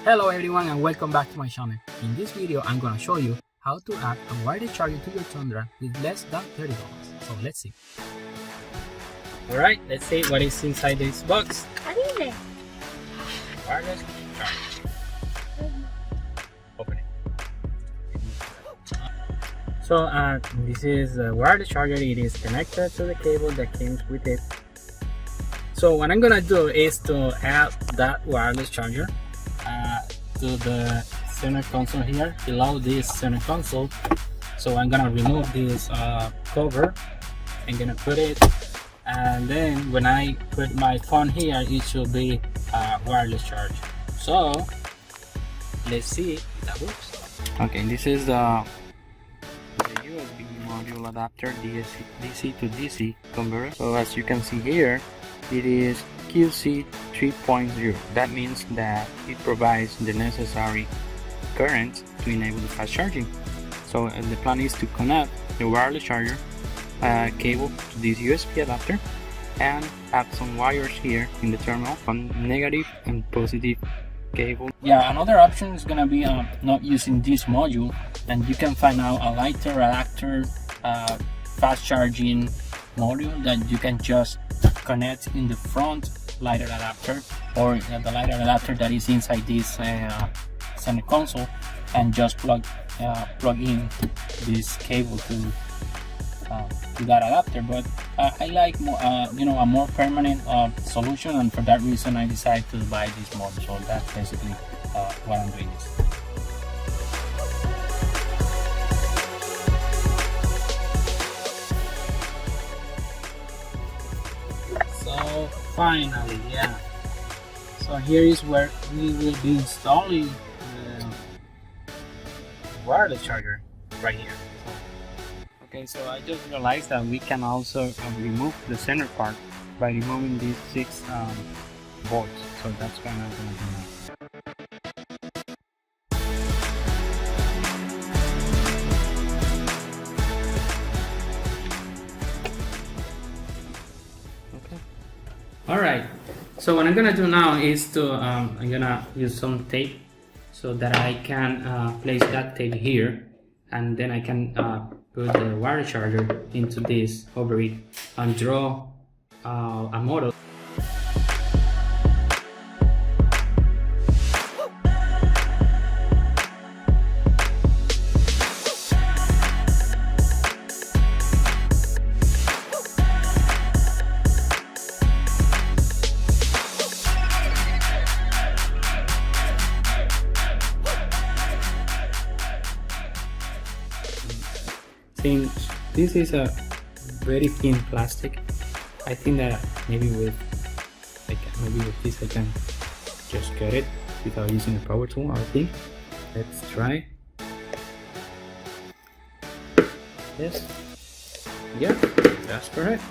Hello everyone and welcome back to my channel. In this video I'm gonna show you how to add a wireless charger to your Tundra with less than $30. So let's see. Alright, let's see what is inside this box. What is it? Wireless charger. Open it. So this is a wireless charger. It is connected to the cable that comes with it. So what I'm gonna do is to add that wireless charger to the center console here, below this center console. So I'm gonna remove this cover. I'm gonna put it, and then when I put my phone here, it should be wireless charge. So let's see if that works. Okay, this is the USB module adapter, DC to DC converter. So as you can see here, it is QC 3.0. That means that it provides the necessary current to enable the fast charging. So the plan is to connect the wireless charger cable to this USB adapter and add some wires here in the terminal on negative and positive cable. Yeah, another option is gonna be not using this module, and you can find out a lighter adapter fast charging module that you can just connect in the front lighter adapter, or the lighter adapter that is inside this center console, and just plug in this cable to that adapter. But I like more, a more permanent solution, and for that reason I decided to buy this module. So that's basically what I'm doing this. So finally, yeah. So here is where we will be installing the wireless charger right here. Okay, so I just realized that we can also remove the center part by removing these 6 bolts. So that's what I'm gonna do now. Alright, so what I'm gonna do now is to I'm gonna use some tape so that I can place that tape here, and then I can put the wire charger into this over it and draw a model. Since this is a very thin plastic, I think that maybe with this I can just cut it without using a power tool. I think. Let's try. Yes. Yeah, that's correct.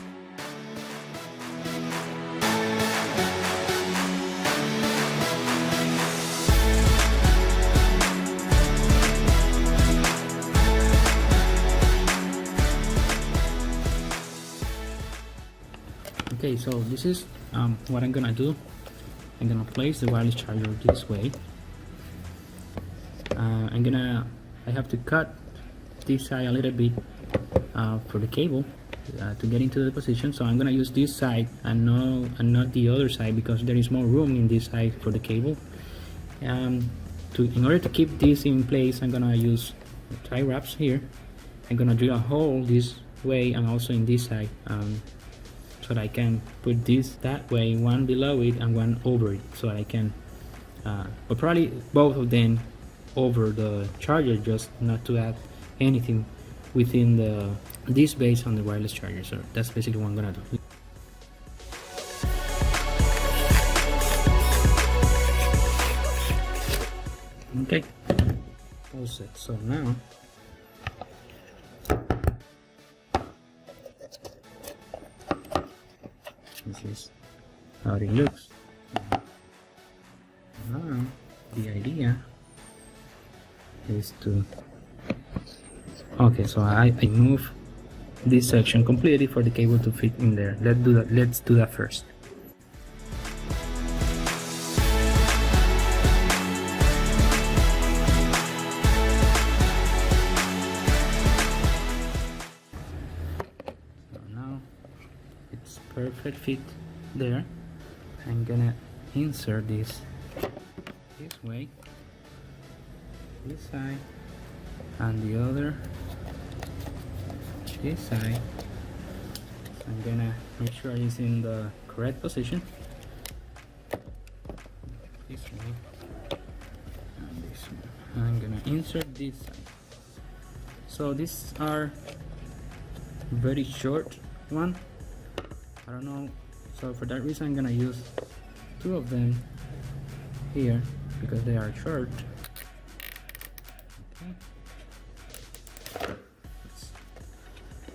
Okay, so this is what I'm gonna do. I'm gonna place the wireless charger this way. I have to cut this side a little bit for the cable to get into the position. So I'm gonna use this side and not the other side, because there is more room in this side for the cable. In order to keep this in place, I'm gonna use tie wraps here. I'm gonna drill a hole this way and also in this side. So that I can put this that way, one below it and one over it, so that I can but probably both of them over the charger, just not to add anything within this base on the wireless charger. So that's basically what I'm gonna do. Okay, all set. So now this is how it looks. Now the idea is to so I move this section completely for the cable to fit in there. Let's do that first. perfect fit there. I'm gonna insert this way, this side, and the other this side. I'm gonna make sure it's in the correct position. This way and this one. I'm gonna insert this side. So these are very short one. I don't know. So for that reason, I'm gonna use two of them here because they are short. Okay.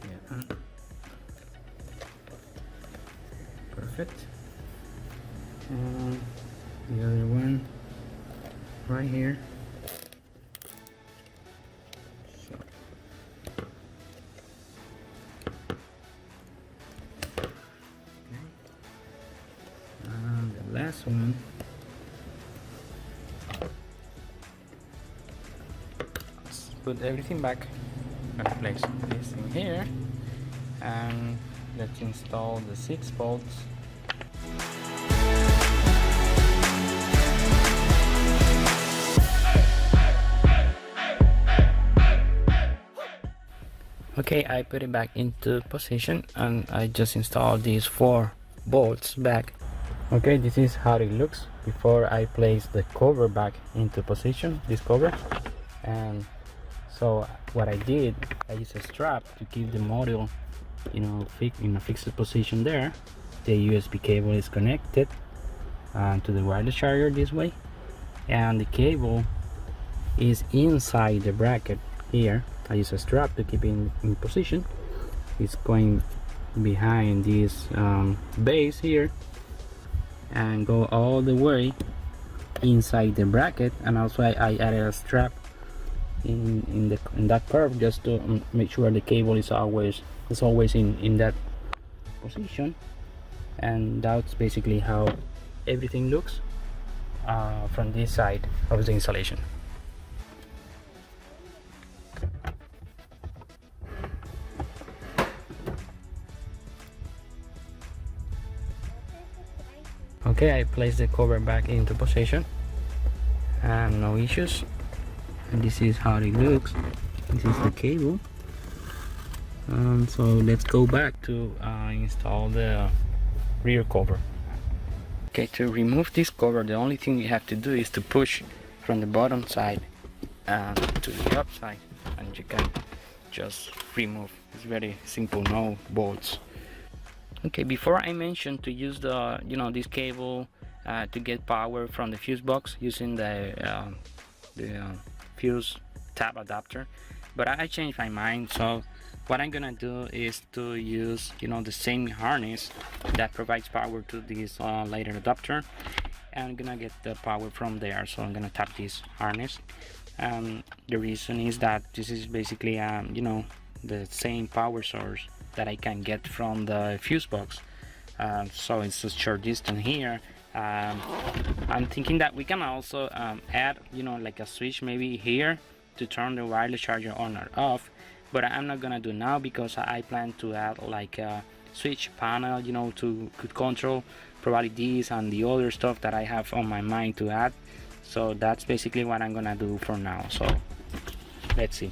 Yeah. Perfect. And the other one right here. So. Okay. And the last one. Let's put everything back in place. This in here, and let's install the 6 bolts. Okay, I put it back into position and I just installed these 4 bolts back. Okay, this is how it looks before I place the cover back into position, this cover. And so what I did, I used a strap to keep the module, you know, in a fixed position there. The USB cable is connected to the wireless charger this way, and the cable is inside the bracket here. I use a strap to keep it in position. It's going behind this base here and go all the way inside the bracket, and also I added a strap in that curve just to make sure the cable is always in that position. And that's basically how everything looks from this side of the installation. Okay, I placed the cover back into position and no issues. And this is how it looks. This is the cable. So let's go back to install the rear cover. Okay, to remove this cover, the only thing you have to do is to push from the bottom side to the top side, and you can just remove. It's very simple, no bolts. Okay, before I mentioned to use the this cable to get power from the fuse box using the fuse tab adapter, but I changed my mind. So what I'm gonna do is to use the same harness that provides power to this lighter adapter, and I'm gonna get the power from there. So I'm gonna tap this harness. The reason is that this is basically the same power source that I can get from the fuse box. So it's a short distance here. I'm thinking that we can also add like a switch maybe here to turn the wireless charger on or off, but I'm not gonna do now because I plan to add like a switch panel to control probably this and the other stuff that I have on my mind to add. So that's basically what I'm gonna do for now. So let's see.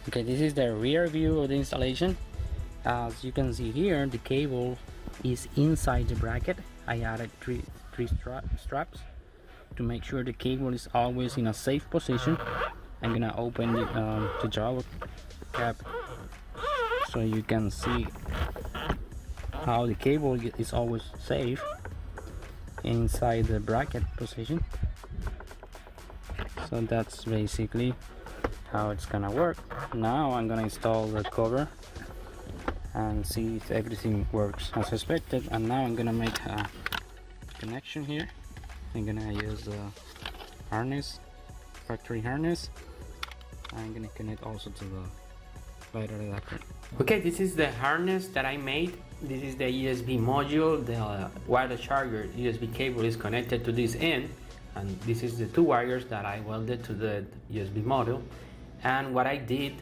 Okay, this is the rear view of the installation. As you can see here, the cable is inside the bracket. I added three straps to make sure the cable is always in a safe position. I'm gonna open the drawer cap so you can see how the cable is always safe inside the bracket position. So that's basically how it's gonna work. Now I'm gonna install the cover and see if everything works as expected. And now I'm gonna make a connection here. I'm gonna use the harness, factory harness. I'm gonna connect also to the lighter adapter. Okay, this is the harness that I made. This is the USB module. The wireless charger USB cable is connected to this end, and this is the 2 wires that I welded to the USB module. And what I did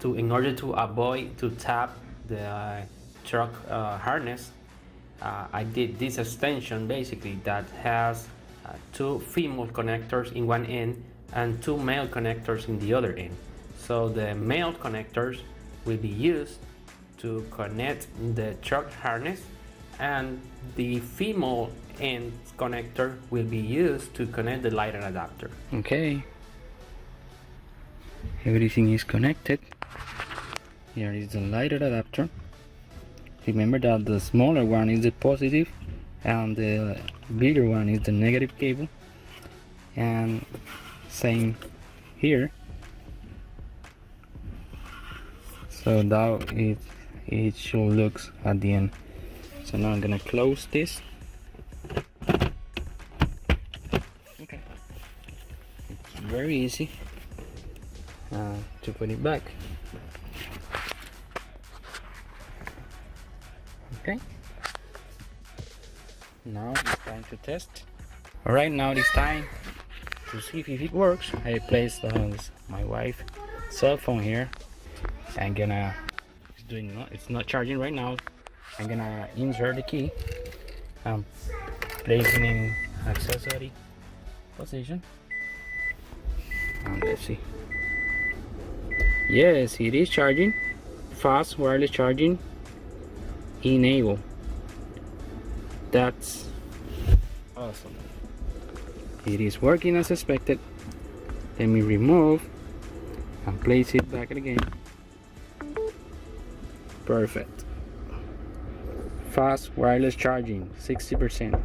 in order to avoid to tap the truck harness, I did this extension basically that has two female connectors in one end and two male connectors in the other end. So the male connectors will be used to connect the truck harness, and the female end connector will be used to connect the lighter adapter. Okay, everything is connected. Here is the lighter adapter. Remember that the smaller one is the positive and the bigger one is the negative cable, and same here. So that it should looks at the end. So now I'm gonna close this. Okay, it's very easy to put it back. Okay, now it's time to test. Alright, now it's time to see if it works. I placed my wife's cell phone here. I'm gonna, it's not charging right now. I'm gonna insert the key, placing in accessory position, and let's see. Yes, it is charging. Fast wireless charging enable. That's awesome. It is working as expected. Let me remove and place it back again. Perfect. Fast wireless charging, 60%.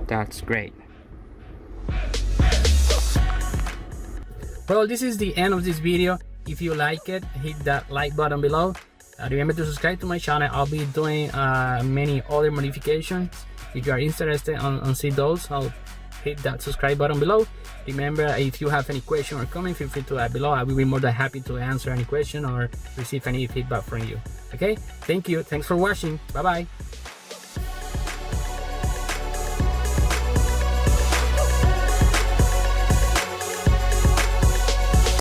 That's great. Well, this is the end of this video. If you like it, hit that like button below. Remember to subscribe to my channel. I'll be doing many other modifications. If you are interested on see those, I'll hit that subscribe button below. Remember, if you have any question or comment, feel free to add below. I will be more than happy to answer any question or receive any feedback from you. Okay, thank you. Thanks for watching. Bye bye.